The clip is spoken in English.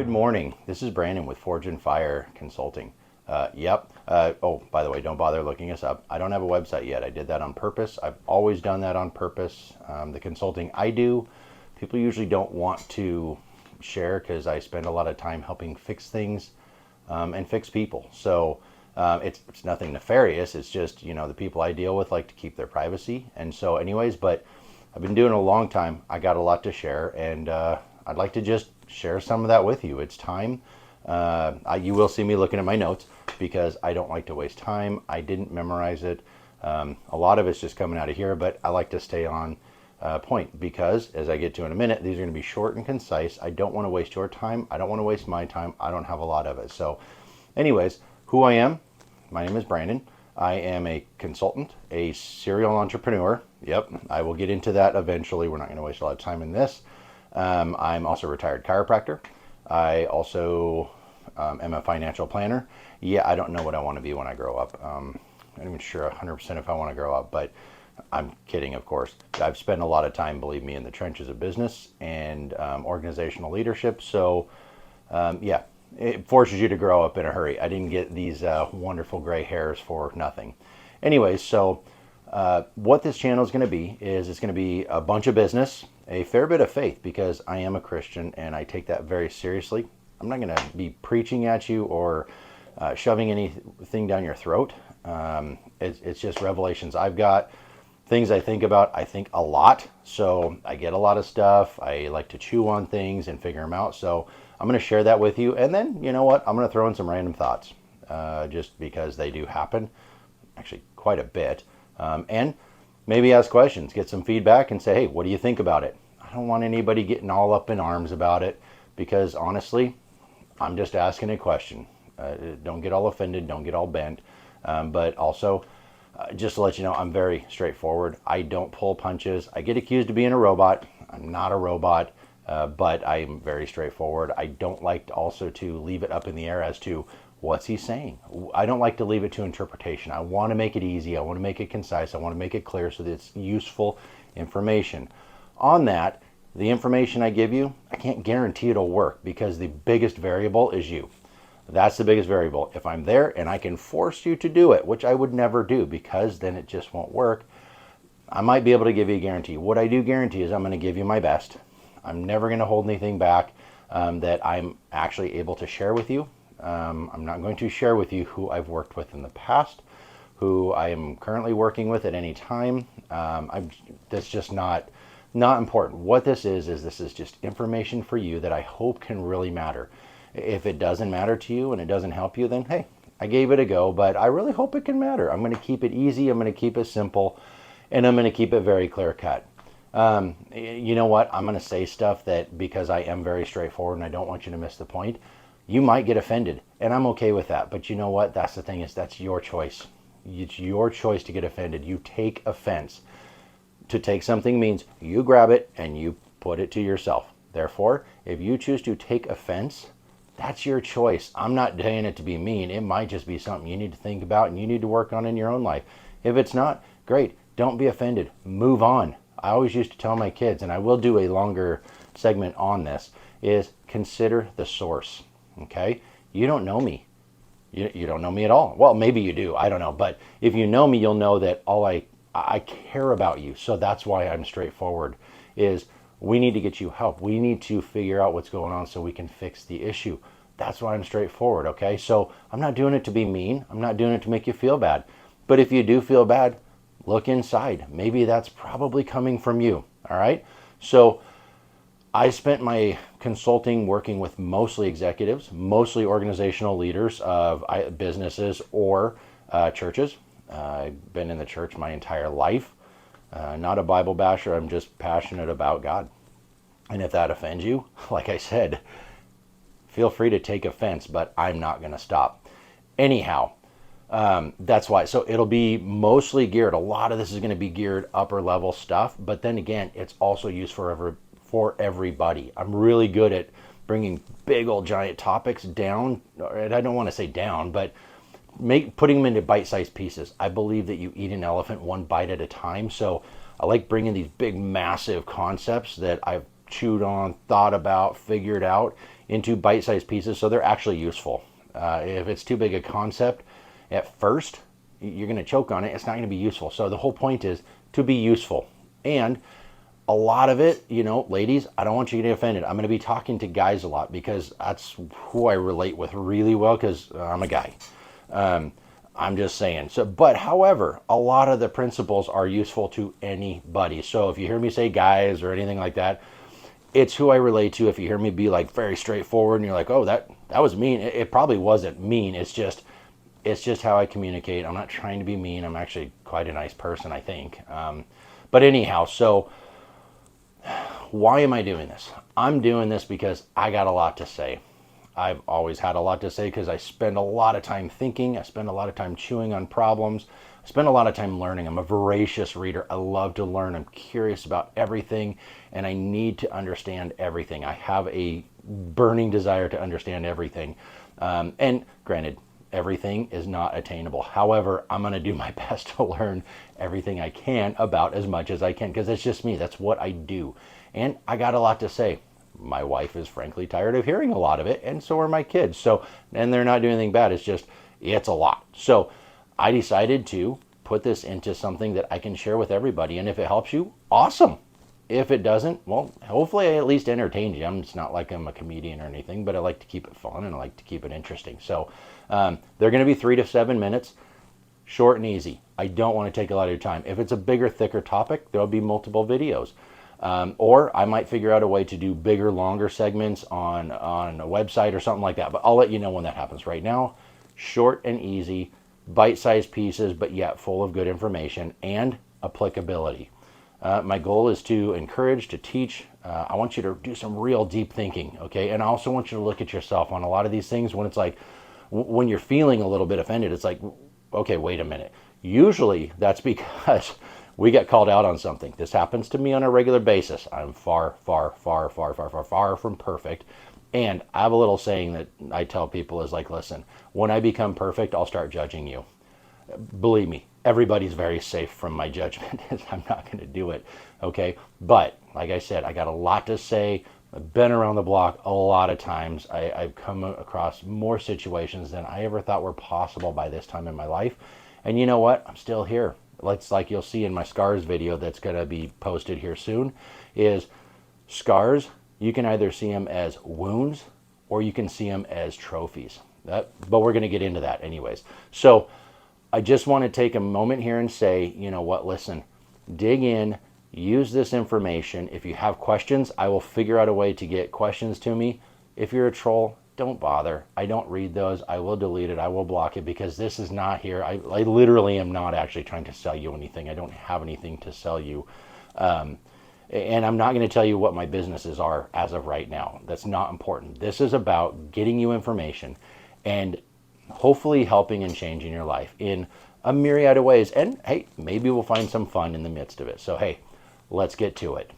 Good morning. This is Brandon with Forge and Fire Consulting. Yep. Oh, by the way, don't bother looking us up. I don't have a website yet. I did that on purpose. I've always done that on purpose. The consulting I do, people usually don't want to share because I spend a lot of time helping fix things and fix people. So it's nothing nefarious. It's just, the people I deal with like to keep their privacy. And so anyways, but I've been doing it a long time. I got a lot to share, and I'd like to just share some of that with you. It's time. You will see me looking at my notes because I don't like to waste time. I didn't memorize it. A lot of it's just coming out of here, but I like to stay on point because, as I get to in a minute, these are going to be short and concise. I don't want to waste your time. I don't want to waste my time. I don't have a lot of it. So anyways, who I am, my name is Brandon. I am a consultant, a serial entrepreneur. Yep, I will get into that eventually. We're not going to waste a lot of time in this. I'm also a retired chiropractor. I also am a financial planner. Yeah, I don't know what I want to be when I grow up. I'm not even sure 100% if I want to grow up, but I'm kidding, of course. I've spent a lot of time, believe me, in the trenches of business and organizational leadership. So, yeah, it forces you to grow up in a hurry. I didn't get these wonderful gray hairs for nothing. Anyways, so what this channel is going to be is it's going to be a bunch of business, a fair bit of faith, because I am a Christian and I take that very seriously. I'm not going to be preaching at you or shoving anything down your throat. It's just revelations I've got, things I think about. I think a lot, so I get a lot of stuff. I like to chew on things and figure them out. So I'm going to share that with you. And then, you know what? I'm going to throw in some random thoughts just because they do happen, actually quite a bit. And maybe ask questions, get some feedback, and say, hey, what do you think about it? I don't want anybody getting all up in arms about it because honestly, I'm just asking a question. Don't get all offended, don't get all bent. But also, just to let you know, I'm very straightforward. I don't pull punches. I get accused of being a robot. I'm not a robot, but I'm very straightforward. I don't like to leave it up in the air as to what's he saying. I don't like to leave it to interpretation. I want to make it easy. I want to make it concise. I want to make it clear so that it's useful information. On that, the information I give you, I can't guarantee it'll work because the biggest variable is you. That's the biggest variable. If I'm there and I can force you to do it, which I would never do because then it just won't work, I might be able to give you a guarantee. What I do guarantee is I'm going to give you my best. I'm never going to hold anything back that I'm actually able to share with you. I'm not going to share with you who I've worked with in the past, who I am currently working with at any time. That's just not important. What this is this is just information for you that I hope can really matter. If it doesn't matter to you and it doesn't help you, then hey, I gave it a go, but I really hope it can matter. I'm going to keep it easy. I'm going to keep it simple, and I'm going to keep it very clear cut. You know what? I'm going to say stuff that because I am very straightforward and I don't want you to miss the point, you might get offended, and I'm okay with that. But you know what? That's the thing, is that's your choice. It's your choice to get offended. You take offense. To take something means you grab it and you put it to yourself. Therefore, if you choose to take offense, that's your choice. I'm not saying it to be mean. It might just be something you need to think about and you need to work on in your own life. If it's not, great. Don't be offended. Move on. I always used to tell my kids, and I will do a longer segment on this, is consider the source. Okay? You don't know me. You don't know me at all. Well, maybe you do. I don't know. But if you know me, you'll know that I care about you. So that's why I'm straightforward, is we need to get you help. We need to figure out what's going on so we can fix the issue. That's why I'm straightforward, okay? So I'm not doing it to be mean. I'm not doing it to make you feel bad. But if you do feel bad, look inside. Maybe that's probably coming from you, all right? So I spent my consulting working with mostly executives, mostly organizational leaders of businesses or churches. I've been in the church my entire life. Not a Bible basher. I'm just passionate about God. And if that offends you, like I said, feel free to take offense, but I'm not going to stop. Anyhow, that's why. So it'll be mostly geared. A lot of this is going to be geared upper level stuff. But then again, it's also used for everybody. I'm really good at bringing big old giant topics down. And I don't want to say down, but putting them into bite-sized pieces. I believe that you eat an elephant one bite at a time. So I like bringing these big, massive concepts that I've chewed on, thought about, figured out into bite-sized pieces so they're actually useful. If it's too big a concept at first, you're going to choke on it. It's not going to be useful. So the whole point is to be useful. And a lot of it, ladies, I don't want you to get offended. I'm going to be talking to guys a lot because that's who I relate with really well because I'm a guy. I'm just saying. So, but however, a lot of the principles are useful to anybody. So if you hear me say guys or anything like that, it's who I relate to. If you hear me be like very straightforward and you're like, oh, that was mean. It probably wasn't mean. It's just how I communicate. I'm not trying to be mean. I'm actually quite a nice person, I think. But anyhow, so why am I doing this? I'm doing this because I got a lot to say. I've always had a lot to say because I spend a lot of time thinking. I spend a lot of time chewing on problems. I spend a lot of time learning. I'm a voracious reader. I love to learn. I'm curious about everything, and I need to understand everything. I have a burning desire to understand everything. And granted, everything is not attainable. However, I'm going to do my best to learn everything I can about as much as I can because it's just me. That's what I do. And I got a lot to say. My wife is frankly tired of hearing a lot of it, and so are my kids. So, and they're not doing anything bad. It's a lot. So I decided to put this into something that I can share with everybody. And if it helps you, awesome. If it doesn't, well, hopefully I at least entertained you. It's not like I'm a comedian or anything, but I like to keep it fun and I like to keep it interesting. So they're going to be 3 to 7 minutes, short and easy. I don't want to take a lot of your time. If it's a bigger, thicker topic, there'll be multiple videos. Or I might figure out a way to do bigger, longer segments on a website or something like that. But I'll let you know when that happens. Right now, short and easy, bite-sized pieces, but yet full of good information and applicability. My goal is to encourage, to teach. I want you to do some real deep thinking, okay? And I also want you to look at yourself on a lot of these things when it's like, when you're feeling a little bit offended, it's like, okay, wait a minute. Usually that's because we get called out on something. This happens to me on a regular basis. I'm far, far, far, far, far, far, far from perfect. And I have a little saying that I tell people is like, listen, when I become perfect, I'll start judging you. Believe me, everybody's very safe from my judgment. I'm not going to do it, okay? But like I said, I got a lot to say. I've been around the block a lot of times. I've come across more situations than I ever thought were possible by this time in my life. And you know what? I'm still here. It's like you'll see in my scars video that's going to be posted here soon, is scars, you can either see them as wounds or you can see them as trophies. But we're going to get into that anyways. So I just want to take a moment here and say, you know what, listen, dig in, use this information. If you have questions, I will figure out a way to get questions to me. If you're a troll, don't bother. I don't read those. I will delete it. I will block it because this is not here. I literally am not actually trying to sell you anything. I don't have anything to sell you. And I'm not going to tell you what my businesses are as of right now. That's not important. This is about getting you information and hopefully helping and changing your life in a myriad of ways. And hey, maybe we'll find some fun in the midst of it. So hey, let's get to it.